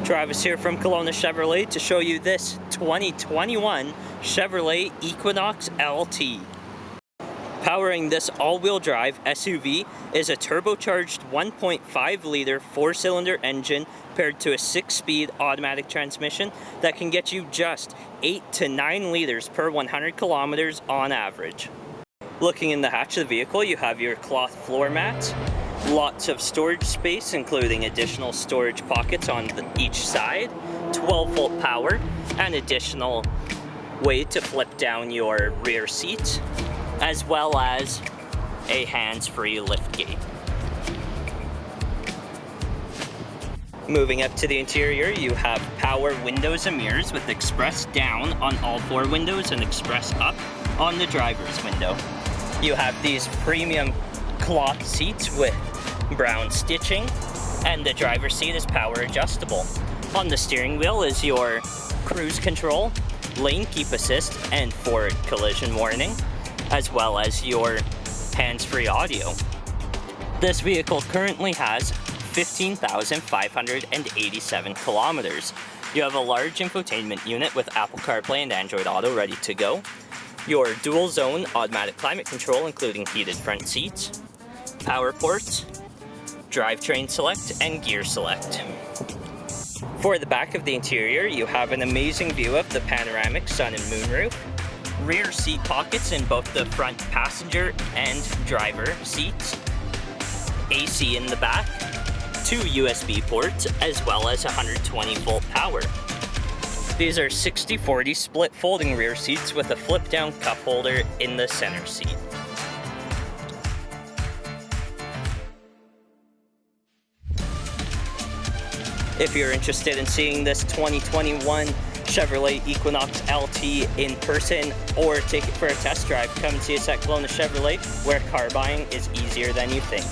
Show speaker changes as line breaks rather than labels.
Travis here from Kelowna Chevrolet to show you this 2021 Chevrolet Equinox LT. Powering this all-wheel drive SUV is a turbocharged 1.5-liter 4-cylinder engine paired to a 6-speed automatic transmission that can get you just 8 to 9 liters per 100 kilometers on average. Looking in the hatch of the vehicle, you have your cloth floor mats, lots of storage space including additional storage pockets on each side, 12-volt power, and additional way to flip down your rear seat, as well as a hands-free liftgate. Moving up to the interior, you have power windows and mirrors with express down on all 4 windows and express up on the driver's window. You have these premium cloth seats with brown stitching, and the driver's seat is power adjustable. On the steering wheel is your cruise control, lane keep assist, and forward collision warning, as well as your hands-free audio. This vehicle currently has 15,587 kilometers. You have a large infotainment unit with Apple Carplay and Android Auto ready to go. Your dual zone automatic climate control including heated front seats, power ports, drivetrain select, and gear select. For the back of the interior, you have an amazing view of the panoramic sun and moonroof, rear seat pockets in both the front passenger and driver seats, AC in the back, 2 USB ports, as well as 120-volt power. These are 60/40 split folding rear seats with a flip-down cup holder in the center seat. If you're interested in seeing this 2021 Chevrolet Equinox LT in person or take it for a test drive, come and see us at Kelowna Chevrolet, where car buying is easier than you think.